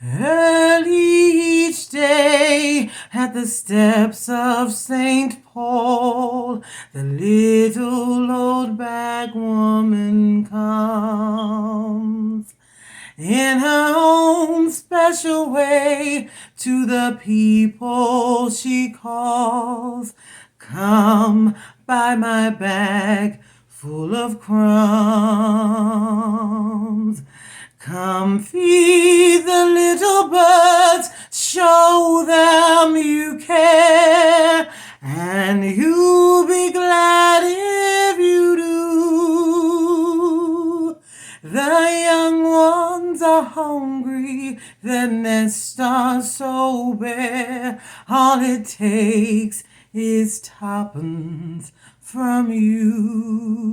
Early each day at the steps of St. Paul, the little old bagwoman comes in her own special way to the people she calls. Come buy my bag full of crumbs. Come feed the little birds, show them you care, and you'll be glad if you do. The young ones are hungry, their nests are so bare, all it takes is tuppence from you.